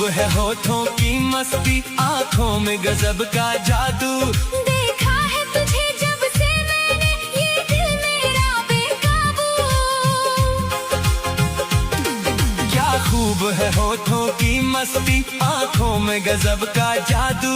है होठों की मस्ती, आँखों में गजब का जादू। देखा है तुझे जब से मैंने, ये दिल मेरा बेकाबू। क्या खूब है होठों की मस्ती, आँखों में गजब का जादू।